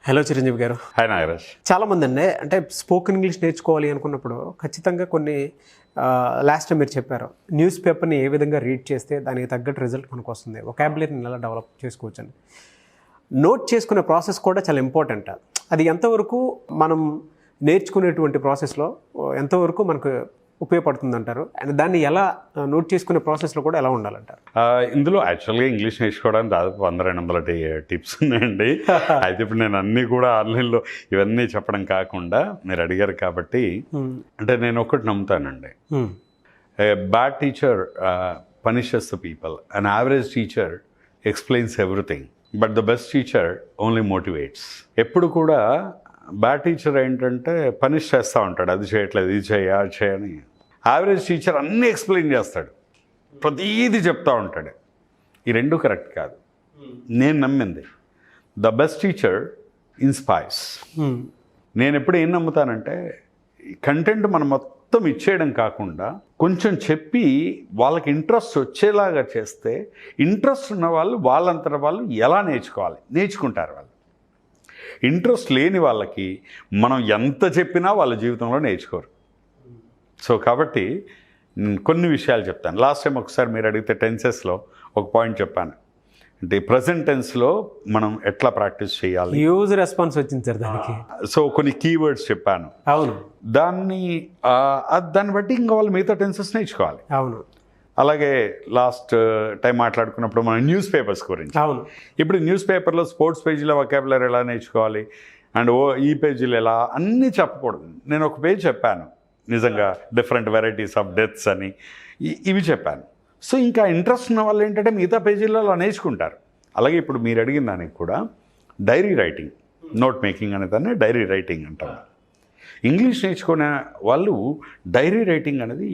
Hello Chiranjeevi గారు. Hi Nagaraj. చాలామంది అండి అంటే స్పోకెన్ ఇంగ్లీష్ నేర్చుకోవాలి అనుకున్నప్పుడు ఖచ్చితంగా కొన్ని లాస్ట్ టైం మీరు చెప్పారు న్యూస్ పేపర్ని ఏ విధంగా రీడ్ చేస్తే దానికి తగ్గట్టు రిజల్ట్ మనకు వస్తుంది, వొకాబులరీని ఎలా డెవలప్ చేసుకోవచ్చు అని. నోట్ చేసుకునే ప్రాసెస్ కూడా చాలా ఇంపార్టెంట్. అది ఎంతవరకు మనం నేర్చుకునేటువంటి ప్రాసెస్లో ఎంతవరకు మనకు ఉపయోగపడుతుంది అంటారు, అండ్ దాన్ని ఎలా నోట్ చేసుకునే ప్రాసెస్లో కూడా ఎలా ఉండాలంటారు? ఇందులో యాక్చువల్గా ఇంగ్లీష్ నేర్చుకోవడానికి దాదాపు 100-200 టిప్స్ ఉన్నాయండి. అయితే ఇప్పుడు నేను అన్నీ కూడా ఆన్లైన్లో ఇవన్నీ చెప్పడం కాకుండా మీరు అడిగారు కాబట్టి అంటే నేను ఒకటి నమ్ముతానండి, bad teacher punishes the people, an average teacher explains everything, but the best teacher only motivates. ఎప్పుడు కూడా బ్యాడ్ టీచర్ ఏంటంటే పనిష్ చేస్తూ ఉంటాడు, అది చేయట్లేదు, ఇది అది చేయని. యావరేజ్ టీచర్ అన్నీ ఎక్స్ప్లెయిన్ చేస్తాడు, ప్రతీది చెప్తూ ఉంటాడు. ఈ రెండు కరెక్ట్ కాదు. నేను నమ్మింది ద బెస్ట్ టీచర్ ఇన్స్పైర్స్. నేను ఎప్పుడు ఏం నమ్ముతానంటే కంటెంట్ మనం మొత్తం ఇచ్చేయడం కాకుండా కొంచెం చెప్పి వాళ్ళకి ఇంట్రెస్ట్ వచ్చేలాగా చేస్తే ఇంట్రెస్ట్ ఉన్న వాళ్ళు వాళ్ళంతట వాళ్ళు ఎలా నేర్చుకుంటారు. వాళ్ళు ఇంట్రెస్ట్ లేని వాళ్ళకి మనం ఎంత చెప్పినా వాళ్ళ జీవితంలో నేర్చుకోరు. సో కాబట్టి కొన్ని విషయాలు చెప్తాను. లాస్ట్ టైం ఒకసారి మీరు అడిగితే టెన్సెస్లో ఒక పాయింట్ చెప్పాను, అంటే ప్రజెంట్ టెన్స్లో మనం ఎట్లా ప్రాక్టీస్ చేయాలి, యూజ్ రెస్పాన్స్ వచ్చింది సార్ దానికి. సో కొన్ని కీవర్డ్స్ చెప్పాను. అవును, దాన్ని బట్టి ఇంకా వాళ్ళు మిగతా టెన్సెస్ నేర్చుకోవాలి. అవును. అలాగే లాస్ట్ టైం మాట్లాడుకున్నప్పుడు మనం న్యూస్ పేపర్స్ గురించి, అవును, ఇప్పుడు న్యూస్ పేపర్లో స్పోర్ట్స్ పేజీలో వొకాబులరీ ఎలా నేర్చుకోవాలి అండ్ ఈ పేజీలు ఎలా అన్నీ చెప్పకూడదు. నేను ఒక పేజ్ చెప్పాను నిజంగా, డిఫరెంట్ వెరైటీస్ ఆఫ్ డెత్స్ అని ఇవి చెప్పాను. సో ఇంకా ఇంట్రెస్ట్ ఉన్న వాళ్ళు ఏంటంటే మిగతా పేజీల్లో అలా నేర్చుకుంటారు. అలాగే ఇప్పుడు మీరు అడిగిన దానికి కూడా డైరీ రైటింగ్, నోట్ మేకింగ్ అనే దాన్ని డైరీ రైటింగ్ అంటారు. ఇంగ్లీష్ నేర్చుకునే వాళ్ళు డైరీ రైటింగ్ అనేది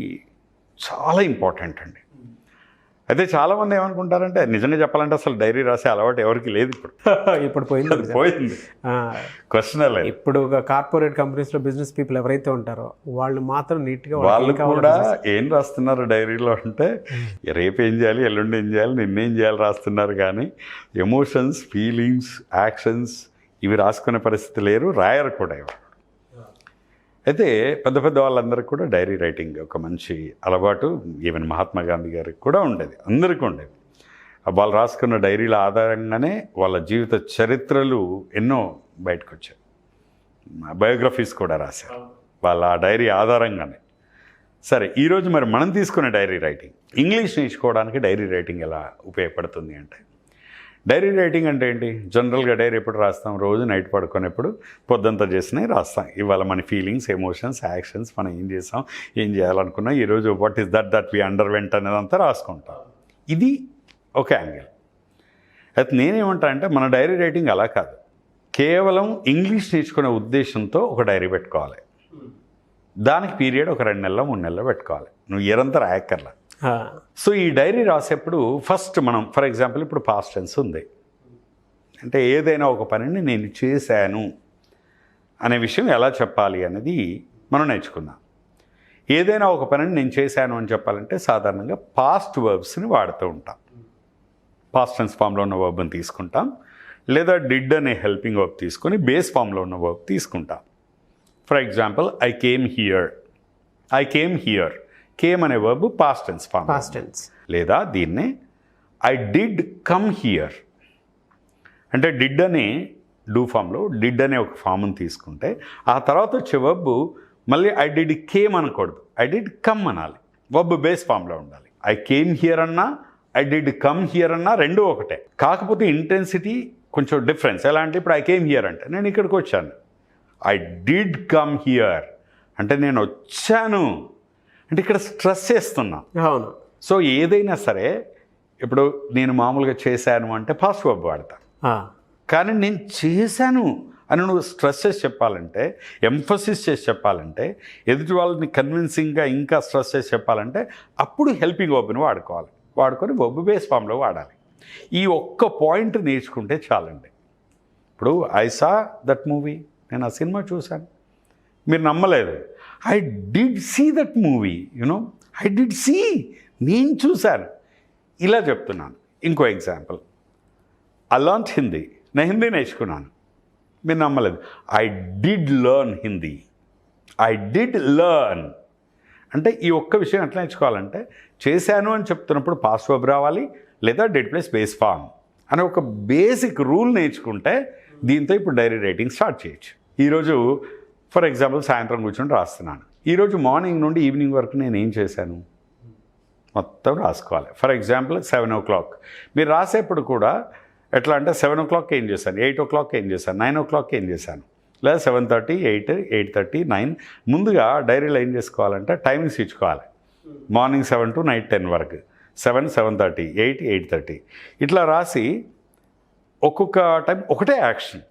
చాలా ఇంపార్టెంట్ అండి. అయితే చాలామంది ఏమనుకుంటారంటే నిజంగా చెప్పాలంటే అసలు డైరీ రాసే అలవాటు ఎవరికి లేదు. ఇప్పుడు పోయింది. క్వశ్చన్ లేదు. ఇప్పుడు కార్పొరేట్ కంపెనీస్లో బిజినెస్ పీపుల్ ఎవరైతే ఉంటారో వాళ్ళు మాత్రం నీట్గా వాళ్ళు కూడా ఏం రాస్తున్నారు డైరీలో అంటే రేపు ఏం చేయాలి, ఎల్లుండి ఏం చేయాలి, నిన్నేం చేయాలి రాస్తున్నారు. కానీ ఎమోషన్స్, ఫీలింగ్స్, యాక్షన్స్ ఇవి రాసుకునే పరిస్థితి లేరు, రాయరు కూడా ఎవరు. అయితే పెద్ద పెద్ద వాళ్ళందరికీ కూడా డైరీ రైటింగ్ ఒక మంచి అలవాటు. ఈవెన్ మహాత్మా గాంధీ గారికి కూడా ఉండేది, అందరికీ ఉండేది. వాళ్ళు రాసుకున్న డైరీల ఆధారంగానే వాళ్ళ జీవిత చరిత్రలు ఎన్నో బయటకు వచ్చాయి, బయోగ్రఫీస్ కూడా రాశారు వాళ్ళ ఆ డైరీ ఆధారంగానే. సరే, ఈరోజు మరి మనం తీసుకునే డైరీ రైటింగ్, ఇంగ్లీష్ నేర్చుకోవడానికి డైరీ రైటింగ్ ఎలా ఉపయోగపడుతుంది అంటే, డైరీ రైటింగ్ అంటే ఏంటి? జనరల్గా డైరీ ఎప్పుడు రాస్తాం? రోజు నైట్ పడుకునేప్పుడు పొద్దుంతా చేసినవి రాస్తాం. ఇవాళ మన ఫీలింగ్స్, ఎమోషన్స్, యాక్షన్స్, మనం ఏం చేసాం, ఏం చేయాలనుకున్నాం, ఈరోజు what is that we underwent అనేదంతా రాసుకుంటాం. ఇది ఒక యాంగిల్. అయితే నేనేమంటా అంటే మన డైరీ రైటింగ్ అలా కాదు, కేవలం ఇంగ్లీష్ నేర్చుకునే ఉద్దేశంతో ఒక డైరీ పెట్టుకోవాలి. దానికి పీరియడ్ ఒక 2 నెలలు 3 నెలలు పెట్టుకోవాలి, నువ్వు ఇయరంతా రాయక్కర్లా. సో ఈ డైరీ రాసేప్పుడు ఫస్ట్ మనం ఫర్ ఎగ్జాంపుల్ ఇప్పుడు పాస్ట్ టెన్స్ ఉంది అంటే ఏదైనా ఒక పనిని నేను చేశాను అనే విషయం ఎలా చెప్పాలి అనేది మనం నేర్చుకుందాం. ఏదైనా ఒక పనిని నేను చేశాను అని చెప్పాలంటే సాధారణంగా పాస్ట్ వర్బ్స్ని వాడుతూ ఉంటాం. పాస్ట్ టెన్స్ ఫామ్లో ఉన్న వర్బ్ని తీసుకుంటాం, లేదా డిడ్ అనే హెల్పింగ్ వర్బ్ తీసుకొని బేస్ ఫామ్లో ఉన్న వర్బ్ తీసుకుంటాం. For example I came here, came అనే వర్బ్ పాస్ట్ టెన్స్ ఫామ్. లేదా దీన్నే ఐ డిడ్ కమ్ హియర్ అంటే డిడ్ అనే డూ ఫామ్లో డిడ్ అనే ఒక ఫామ్ని తీసుకుంటే ఆ తర్వాత వచ్చే వర్బ్ మళ్ళీ ఐ డిడ్ కేమ్ అనకూడదు, ఐ డిడ్ కమ్ అనాలి. వర్బ్ బేస్ ఫామ్లో ఉండాలి. ఐ కేమ్ హియర్ అన్నా ఐ డిడ్ కమ్ హియర్ అన్నా రెండూ ఒకటే, కాకపోతే ఇంటెన్సిటీ కొంచెం డిఫరెన్స్. ఎలా అంటే ఇప్పుడు ఐ కేమ్ హియర్ అంటే నేను ఇక్కడికి వచ్చాను, ఐ డిడ్ కమ్ హియర్ అంటే నేను వచ్చాను అంటే ఇక్కడ స్ట్రెస్ చేస్తున్నా. అవును. సో ఏదైనా సరే ఇప్పుడు నేను మామూలుగా చేశాను అంటే పాస్ట్ వర్బ్ వాడతా, కానీ నేను చేశాను అని నువ్వు స్ట్రెస్ చేసి చెప్పాలంటే, ఎంఫసిస్ చేసి చెప్పాలంటే, ఎదుటి వాళ్ళని కన్విన్సింగ్గా ఇంకా స్ట్రెస్ చేసి చెప్పాలంటే అప్పుడు హెల్పింగ్ వర్బ్ని వాడుకొని వర్బ్ బేస్ ఫామ్లో వాడాలి. ఈ ఒక్క పాయింట్ నేర్చుకుంటే చాలండి. ఇప్పుడు ఐ సా దట్ మూవీ, నేను ఆ సినిమా చూశాను, మీరు నమ్మలేదు, I did see that movie, I did see, నేను చూశాను. ఇలా చెప్తున్నాను. ఇంకో ఎగ్జాంపుల్, ఐ లర్న్డ్ హిందీ, నేను హిందీ నేర్చుకున్నాను. మీరు నమ్మలేదు. I did learn Hindi. I did learn అంటే ఈ ఒక్క విషయం ఎట్లా నేర్చుకోవాలంటే, చేశాను అని చెప్తున్నప్పుడు పాస్ట్ వర్బ్ రావాలి, లేదా డెడ్ ప్లస్ బేస్ ఫామ్ అనే ఒక బేసిక్ రూల్ నేర్చుకుంటే దీంతో ఇప్పుడు డైరీ రైటింగ్ స్టార్ట్ చేయొచ్చు. ఈరోజు ఫర్ ఎగ్జాంపుల్ సాయంత్రం కూర్చొని రాస్తున్నాను. ఈరోజు మార్నింగ్ నుండి ఈవినింగ్ వరకు నేను ఏం చేశాను మొత్తం రాసుకోవాలి. ఫర్ ఎగ్జాంపుల్ 7 o'clock మీరు రాసేప్పుడు కూడా ఎట్లా అంటే 7 o'clock ఏం చేశాను, 8 o'clock ఏం చేశాను, 9 o'clock ఏం చేశాను, లేదా 7:30, 8, 8:30, 9 ముందుగా డైరీలో ఏం చేసుకోవాలంటే టైమింగ్స్ ఇచ్చుకోవాలి. మార్నింగ్ 7 to నైట్ 10 వరకు, 7, 7:30, 8, 8:30 ఇట్లా రాసి ఒక్కొక్క టైం ఒకటే యాక్షన్.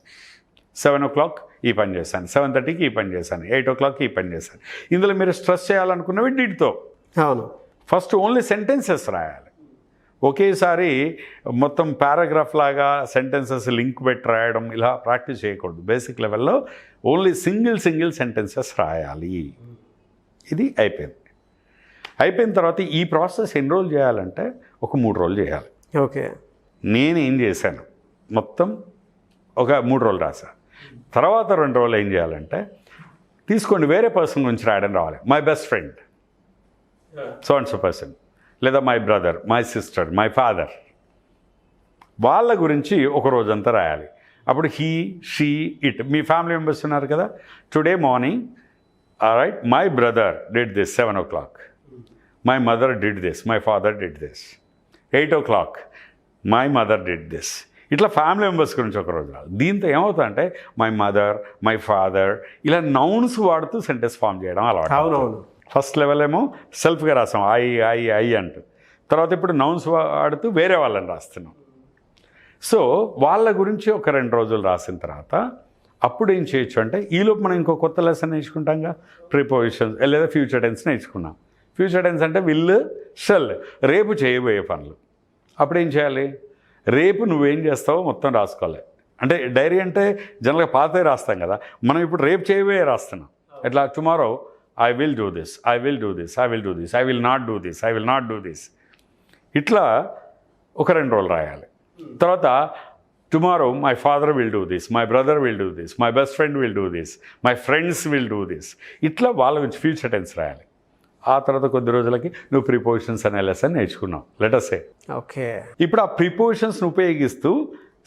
7 o'clock ఈ పని చేశాను, 7:30కి ఈ పని చేశాను, 8 o'clockకి ఈ పని చేశాను. ఇందులో మీరు స్ట్రెస్ చేయాలనుకున్నవి డిడ్తో. అవును. ఫస్ట్ ఓన్లీ సెంటెన్సెస్ రాయాలి. ఒకేసారి మొత్తం పారాగ్రాఫ్ లాగా సెంటెన్సెస్ లింక్ పెట్టి రాయడం ఇలా ప్రాక్టీస్ చేయకూడదు. బేసిక్ లెవెల్లో ఓన్లీ సింగిల్ సెంటెన్సెస్ రాయాలి. ఇది అయిపోయింది. అయిపోయిన తర్వాత ఈ ప్రాసెస్ ఎన్ని రోజులు చేయాలంటే ఒక 3 రోజులు చేయాలి. ఓకే. నేను ఏం చేశాను మొత్తం ఒక 3 రోజులు రాశాను. తర్వాత 2 రోజులు ఏం చేయాలంటే తీసుకోండి, వేరే పర్సన్ గురించి రాయడం రావాలి. My best friend so and so person, లేదా my brother, my sister, my father, వాళ్ళ గురించి ఒక రోజంతా రాయాలి. అప్పుడు హీ, షీ, ఇట్ మీ ఫ్యామిలీ మెంబర్స్ ఉన్నారు కదా. Today morning right my brother did this 7 o'clock, my mother did this, my father did this, 8 o'clock my mother did this. ఇట్లా ఫ్యామిలీ మెంబర్స్ గురించి ఒక రోజు రాదు. దీంతో ఏమవుతుందంటే మై మదర్, మై ఫాదర్ ఇలా నౌన్స్ వాడుతూ సెంటెన్స్ ఫామ్ చేయడం అలవాటు. అవునవును. ఫస్ట్ లెవెల్ ఏమో సెల్ఫ్గా రాసాం ఐ అంటూ. తర్వాత ఇప్పుడు నౌన్స్ వాడుతూ వేరే వాళ్ళని రాస్తున్నాం. సో వాళ్ళ గురించి ఒక 2 రోజులు రాసిన తర్వాత అప్పుడు ఏం చేయొచ్చు అంటే ఈలోపు మనం ఇంకో కొత్త లెసన్ నేర్చుకుంటాంగా, ప్రిపోజిషన్స్ లేదా ఫ్యూచర్ టెన్స్ నేర్చుకున్నాం. ఫ్యూచర్ టెన్స్ అంటే విల్, షెల్, రేపు చేయబోయే పనులు. అప్పుడు ఏం చేయాలి, రేపు నువ్వేం చేస్తావో మొత్తం రాసుకోవాలి. అంటే డైరీ అంటే జనరల్గా పాతవి రాస్తాం కదా, మనం ఇప్పుడు రేపు చేయబోయే రాస్తున్నాం. ఎట్లా tomorrow I will do this, I will do this, I will do this, I will not do this, I will not do this. ఇట్లా ఒక 2 రోజులు రాయాలి. తర్వాత tomorrow my father will do this, my brother will do this, my best friend will do this, my friends will do this. ఇట్లా వాళ్ళ గురించి future tense రాయాలి. ఆ తర్వాత కొద్ది రోజులకి నువ్వు ప్రిపోజిషన్స్ అనే లెసన్ నేర్చుకున్నావు లెట్ అస్ సే. ఓకే. ఇప్పుడు ఆ ప్రిపోజిషన్స్ని ఉపయోగిస్తూ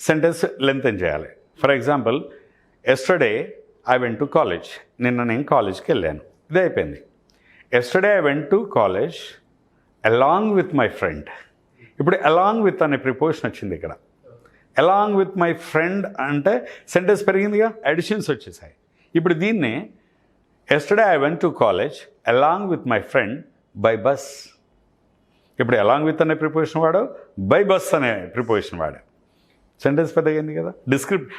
సెంటెన్స్ లెంతెన్ చేయాలి. For example yesterday I went to college, నిన్న నేను కాలేజ్కి వెళ్ళాను. ఇదే అయిపోయింది. Yesterday I went to college along with my friend. ఇప్పుడు అలాంగ్ విత్ అనే ప్రిపోజిషన్ వచ్చింది ఇక్కడ. అలాంగ్ విత్ మై ఫ్రెండ్ అంటే సెంటెన్స్ పెరిగిందిగా, అడిషన్స్ వచ్చేసాయి. ఇప్పుడు దీన్నే yesterday I went to college along with my friend by bus. ఇప్పుడు అలాంగ్ విత్ అనే ప్రిపోజిషన్ వాడావు, బై బస్ అనే ప్రిపోజిషన్ వాడావు. సెంటెన్స్ పెద్దగైంది కదా.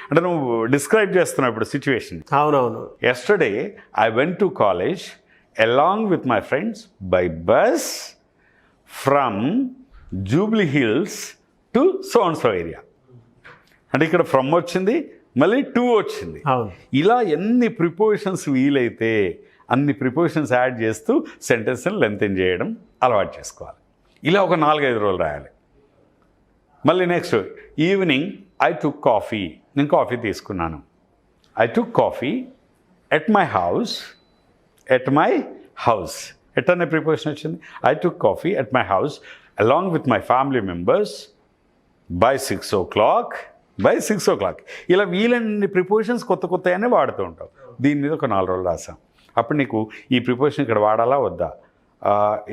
అంటే నువ్వు డిస్క్రైబ్ చేస్తున్నావు ఇప్పుడు సిచ్యువేషన్. అవునవును. Yesterday I went to college along with my friends by bus from Jubilee hills to so and so area. అంటే ఇక్కడ ఫ్రమ్ వచ్చింది, మళ్ళీ టు వచ్చింది. ఇలా ఎన్ని ప్రిపోజిషన్స్ వీలైతే అన్ని ప్రిపోజిషన్స్ యాడ్ చేస్తూ సెంటెన్స్ని లెంతెన్ చేయడం అలవాటు చేసుకోవాలి. ఇలా ఒక 4-5 రోజులు రాయాలి. మళ్ళీ next evening I took coffee, నేను కాఫీ తీసుకున్నాను. I took coffee at my house, at my house at అనే ప్రిపోజిషన్ వచ్చింది. I took coffee at my house along with my family members by 6 o'clock, by 6 o'clock. ఇలా వీలన్ని prepositions కొత్తగానే వాడుతూ ఉంటావు. దీని మీద ఒక 4 రోజులు రాసాం. అప్పుడు నీకు ఈ ప్రిపోజిషన్ ఇక్కడ వాడాలా వద్దా,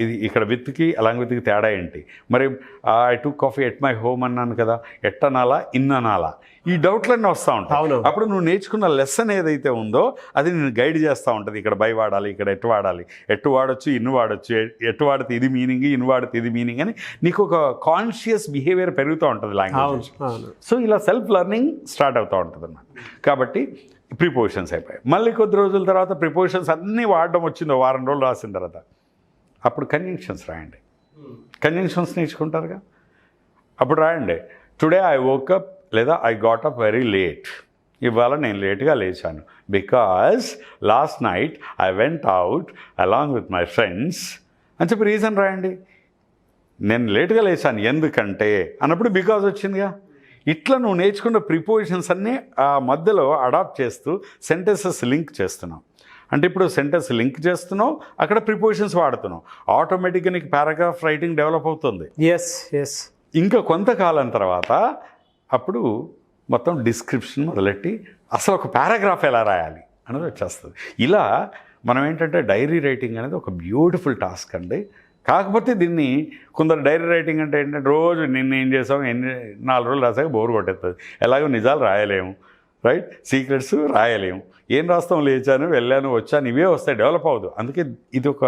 ఇది ఇక్కడ విత్కి అలాంగ్ విత్కి తేడా ఏంటి, మరి I took coffee at my home అన్నాను కదా, ఎట్ అనాలా ఇన్ అనాలా, ఈ డౌట్లన్నీ వస్తూ ఉంటాయి. అప్పుడు నువ్వు నేర్చుకున్న లెసన్ ఏదైతే ఉందో అది నేను గైడ్ చేస్తూ ఉంటుంది. ఇక్కడ బై వాడాలి, ఇక్కడ ఎటు వాడాలి, ఎటు వాడచ్చు, ఇన్ను వాడచ్చు, ఎటు వాడితే ఇది మీనింగ్, ఇన్ను వాడితే ఇది మీనింగ్ అని నీకు ఒక కాన్షియస్ బిహేవియర్ పెరుగుతూ ఉంటుంది లాంగ్వేజ్. సో ఇలా సెల్ఫ్ లెర్నింగ్ స్టార్ట్ అవుతూ ఉంటుంది అన్నమాట. కాబట్టి ప్రిపోజిషన్స్ అయిపోయాయి. మళ్ళీ కొద్ది రోజుల తర్వాత ప్రిపోజిషన్స్ అన్నీ వాడడం వచ్చిందో, వారం రోజులు రాసిన తర్వాత అప్పుడు కంజంక్షన్స్ రాయండి. కంజంక్షన్స్ నేర్చుకుంటారుగా, అప్పుడు రాయండి. టుడే ఐ వోకప్ లేదా I got up very late. ఇవాళ నేను లేట్గా లేచాను because last night I went out along with my friends అని చెప్పి రీజన్ రాయండి. నేను లేట్గా లేచాను ఎందుకంటే అన్నప్పుడు బికాజ్ వచ్చిందిగా. ఇట్లా నువ్వు నేర్చుకున్న ప్రిపోజిషన్స్ అన్నీ ఆ మధ్యలో అడాప్ట్ చేస్తూ సెంటెన్సెస్ లింక్ చేస్తున్నావు. అంటే ఇప్పుడు సెంటెన్స్ లింక్ చేస్తున్నావు, అక్కడ ప్రిపోజిషన్స్ వాడుతున్నావు, ఆటోమేటిక్గా నీకు పారాగ్రాఫ్ రైటింగ్ డెవలప్ అవుతుంది. ఎస్ ఇంకా కొంతకాలం తర్వాత అప్పుడు మొత్తం డిస్క్రిప్షన్ మొదలెట్టి అసలు ఒక పారాగ్రాఫ్ ఎలా రాయాలి అనేది వచ్చేస్తుంది. ఇలా మనం ఏంటంటే డైరీ రైటింగ్ అనేది ఒక బ్యూటిఫుల్ టాస్క్ అండి. కాకపోతే దీన్ని కొందరు డైరీ రైటింగ్ అంటే ఏంటంటే రోజు నిన్న ఏం చేసాం 4 రోజులు రాసాక బోర్ కొట్టేస్తుంది. ఎలాగో నిజాలు రాయలేము, రైట్, సీక్రెట్స్ రాయలేము, ఏం రాస్తాం, లేచాను వెళ్ళాను వచ్చాను ఇవే వస్తాయి, డెవలప్ అవ్వదు. అందుకే ఇది ఒక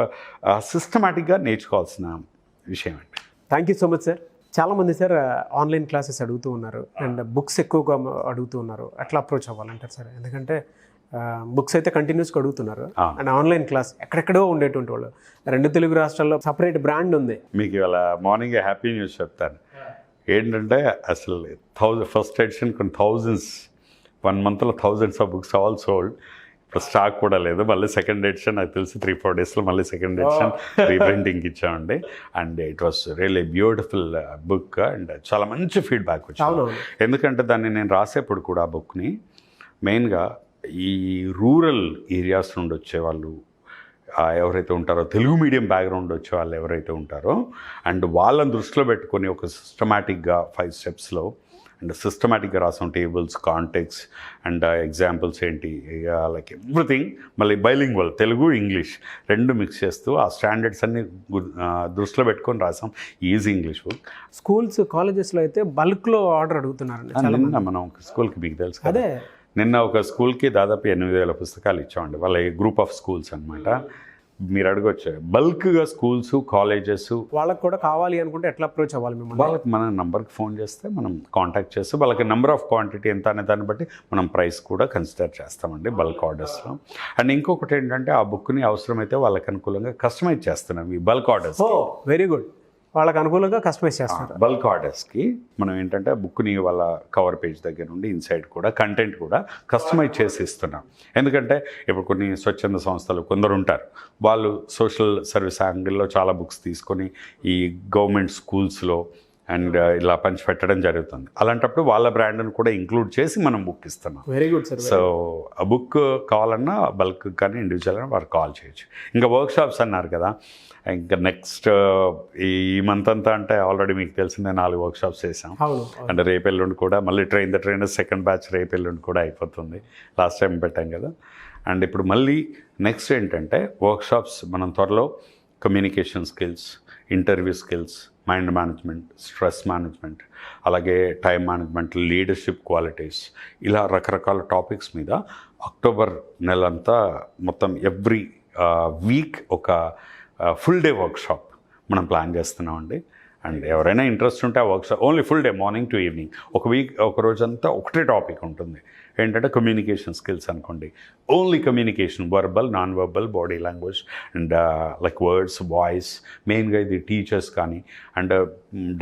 సిస్టమేటిక్గా నేర్చుకోవాల్సిన విషయం అండి. Thank you so much sir. చాలామంది సార్ ఆన్లైన్ క్లాసెస్ అడుగుతూ ఉన్నారు అండ్ బుక్స్ ఎక్కువగా అడుగుతూ ఉన్నారు. ఎట్లా అప్రోచ్ అవ్వాలంటారు సార్? ఎందుకంటే బుక్స్ అయితే కంటిన్యూస్గా అడుగుతున్నారు అండ్ ఆన్లైన్ క్లాస్ ఎక్కడెక్కడో ఉండేటువంటి వాళ్ళు 2 తెలుగు రాష్ట్రాల్లో సపరేట్ బ్రాండ్ ఉంది. మీకు ఇవాళ మార్నింగ్ హ్యాపీ న్యూస్ చెప్తాను. ఏంటంటే అసలు ఫస్ట్ ఎడిషన్ కొన్ని థౌజండ్స్, 1 మంత్లో thousands of books all sold. ఇప్పుడు స్టాక్ కూడా లేదు. మళ్ళీ సెకండ్ ఎడిషన్ నాకు తెలిసి 3-4 డేస్లో మళ్ళీ సెకండ్ ఎడిషన్ రీప్రింటింగ్కి ఇచ్చామండి. And it was really beautiful book and చాలా మంచి ఫీడ్బ్యాక్ వచ్చింది. ఎందుకంటే దాన్ని నేను రాసేప్పుడు కూడా ఆ బుక్ని మెయిన్గా ఈ రూరల్ ఏరియాస్ నుండి వచ్చేవాళ్ళు ఎవరైతే ఉంటారో, తెలుగు మీడియం బ్యాక్గ్రౌండ్ వచ్చే వాళ్ళు ఎవరైతే ఉంటారో, అండ్ వాళ్ళని దృష్టిలో పెట్టుకొని ఒక సిస్టమేటిక్గా 5 స్టెప్స్లో అండ్ సిస్టమేటిక్గా రాసాం. టేబుల్స్, కాంటెక్స్ అండ్ ఎగ్జాంపుల్స్ ఏంటి, లైక్ ఎవ్రీథింగ్. మళ్ళీ బైలింగ్వల్, తెలుగు ఇంగ్లీష్ 2 మిక్స్ చేస్తూ ఆ స్టాండర్డ్స్ అన్ని దృష్టిలో పెట్టుకొని రాసాం. Easy English book. స్కూల్స్, కాలేజెస్లో అయితే బల్క్లో ఆర్డర్ అడుగుతున్నారండి. నిన్న మనం స్కూల్కి మీకు తెలుసు కదా, నిన్న ఒక స్కూల్కి దాదాపు 8,000 పుస్తకాలు ఇచ్చామండి. వాళ్ళ గ్రూప్ ఆఫ్ స్కూల్స్ అనమాట. మీరు అడగొచ్చు బల్క్గా స్కూల్స్, కాలేజెస్ వాళ్ళకి కూడా కావాలి అనుకుంటే ఎట్లా అప్రోచ్ అవ్వాలి మిమ్మల్ని? వాళ్ళకి మన నెంబర్కి ఫోన్ చేస్తే మనం కాంటాక్ట్ చేస్తే వాళ్ళకి నెంబర్ ఆఫ్ క్వాంటిటీ ఎంత అనే దాన్ని బట్టి మనం ప్రైస్ కూడా కన్సిడర్ చేస్తామండి బల్క్ ఆర్డర్స్లో. అండ్ ఇంకొకటి ఏంటంటే ఆ బుక్ని అవసరమైతే వాళ్ళకి అనుకూలంగా కస్టమైజ్ చేస్తున్నాం ఈ బల్క్ ఆర్డర్స్. Very good. వాళ్ళకి అనుకూలంగా కస్టమైజ్ చేస్తారు. బల్క్ ఆర్డర్స్కి మనం ఏంటంటే బుక్ని వాళ్ళ కవర్ పేజ్ దగ్గర నుండి ఇన్సైడ్ కూడా కంటెంట్ కూడా కస్టమైజ్ చేసి ఇస్తున్నాం. ఎందుకంటే ఇప్పుడు కొన్ని స్వచ్ఛంద సంస్థలు కొందరు ఉంటారు, వాళ్ళు సోషల్ సర్వీస్ యాంగిల్లో చాలా బుక్స్ తీసుకొని ఈ గవర్నమెంట్ స్కూల్స్లో అండ్ ఇలా పంచిపెట్టడం జరుగుతుంది. అలాంటప్పుడు వాళ్ళ బ్రాండ్ను కూడా ఇంక్లూడ్ చేసి మనం బుక్ ఇస్తున్నాం. Very good sir. సో ఆ బుక్ కావాలన్నా బల్క్ కానీ ఇండివిజువల్ అని వారు కాల్ చేయొచ్చు. ఇంకా వర్క్షాప్స్ అన్నారు కదా, ఇంకా నెక్స్ట్ ఈ మంత్ అంతా అంటే ఆల్రెడీ మీకు తెలిసిందే 4 వర్క్షాప్స్ చేసాం. అండ్ రేపు ఎల్లుండి కూడా మళ్ళీ train the trainer second batch రేపు ఎల్లుండి కూడా అయిపోతుంది. లాస్ట్ టైం పెట్టాం కదా. అండ్ ఇప్పుడు మళ్ళీ నెక్స్ట్ ఏంటంటే వర్క్షాప్స్ మనం త్వరలో communication skills, interview skills, mind management, stress management, అలాగే టైం మేనేజ్మెంట్, లీడర్షిప్ క్వాలిటీస్, ఇలా రకరకాల టాపిక్స్ మీద అక్టోబర్ నెలంతా మొత్తం ఎవ్రీ వీక్ ఒక ఫుల్ డే వర్క్షాప్ మనం ప్లాన్ చేస్తున్నామండి. అండ్ ఎవరైనా ఇంట్రెస్ట్ ఉంటే ఆ workshop only full day morning to evening, ఒక రోజంతా ఒకటే టాపిక్ ఉంటుంది. ఏంటంటే కమ్యూనికేషన్ స్కిల్స్ అనుకోండి, only communication, verbal, non verbal, body language and like words, voice. మెయిన్గా ఇది టీచర్స్ కానీ అండ్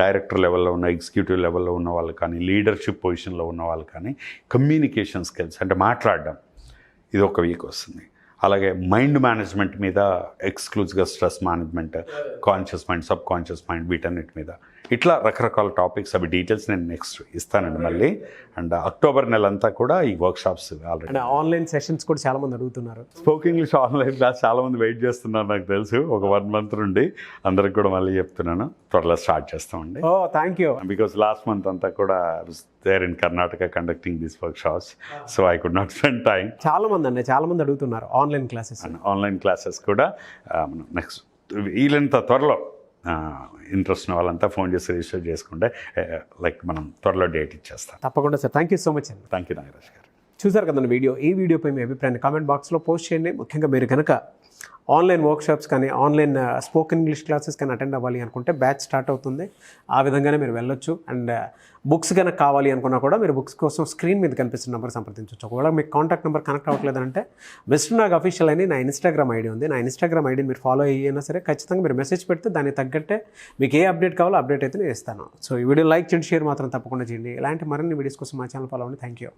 డైరెక్టర్ లెవెల్లో ఉన్న, ఎగ్జిక్యూటివ్ లెవెల్లో ఉన్న వాళ్ళు కానీ, లీడర్షిప్ పొజిషన్లో ఉన్న వాళ్ళు కానీ కమ్యూనికేషన్ స్కిల్స్ అంటే మాట్లాడడం, ఇది ఒక వీక్ వస్తుంది. అలాగే మైండ్ మేనేజ్మెంట్ మీద ఎక్స్క్లూజివ్గా stress management, conscious mind, sub conscious mind, వీటన్నిటి మీద ఇట్లా రకరకాల టాపిక్స్. అవి డీటెయిల్స్ నేను నెక్స్ట్ ఇస్తానండి మళ్ళీ. అండ్ అక్టోబర్ నెలంతా కూడా ఈ వర్క్షాప్స్. ఆల్రెడీ ఆన్లైన్ సెషన్స్ కూడా చాలామంది అడుగుతున్నారు. స్పోకెన్ ఇంగ్లీష్ ఆన్లైన్ క్లాస్ చాలామంది వెయిట్ చేస్తున్నారు నాకు తెలుసు. ఒక 1 మంత్ నుండి అందరికి కూడా మళ్ళీ చెప్తున్నాను, త్వరలో స్టార్ట్ చేస్తామండి. Thank you. Because last month అంతా కూడా there in Karnataka conducting these workshops, so I could not spend time. చాలా మంది అడుగుతున్నారు ఆన్లైన్ క్లాసెస్. ఆన్లైన్ క్లాసెస్ కూడా మనం నెక్స్ట్ వీళ్ళంత త్వరలో ఇంట్రెస్ట్ ఉన్న వాళ్ళంతా ఫోన్ చేసి రిజిస్టర్ చేసుకుంటే లైక్ మనం త్వరలో డేట్ ఇచ్చేస్తాం. తప్పకుండా sir. Thank you so much అండి. థ్యాంక్ యూ నాగరాజ్ గారు. చూసారు కదండి వీడియో. ఈ వీడియోపై మీ అభిప్రాయాన్ని కామెంట్ బాక్స్లో పోస్ట్ చేయండి. ముఖ్యంగా మీరు కనుక ఆన్లైన్ వర్క్షాప్స్ కానీ ఆన్లైన్ స్పోకెన్ ఇంగ్లీష్ క్లాసెస్ కానీ అటెండ్ అవ్వాలి అనుకుంటే బ్యాచ్ స్టార్ట్ అవుతుంది. ఆ విధంగానే మీరు వెళ్ళొచ్చు. అండ్ బుక్స్ కనుక కావాలి అనుకున్నా కూడా మీరు బుక్స్ కోసం స్క్రీన్ మీద కనిపిస్తున్న నెంబర్ సంప్రదించవచ్చు. ఒకవేళ మీకు కాంటాక్ట్ నెంబర్ కనెక్ట్ అవ్వట్లేదంటే మిస్టర్ నాగ్ అఫీషియల్ అని నా ఇన్స్టాగ్రామ్ ఐడి ఉంది. నా ఇన్స్టాగ్రామ్ ఐడిని మీరు ఫాలో అయ్యినా సరే ఖచ్చితంగా మీరు మెసేజ్ పెడితే దానికి తగ్గట్టే మీకు ఏ అప్డేట్ కావాలో అప్డేట్ అయితే నేను ఇస్తాను. సో ఈ వీడియో లైక్ చేయండి, షేర్ మాత్రం తప్పకుండా చేయండి. ఇలాంటి మరిన్ని వీడియోస్ కోసం మా ఛానల్ ఫాలో అవ్వండి. Thank you.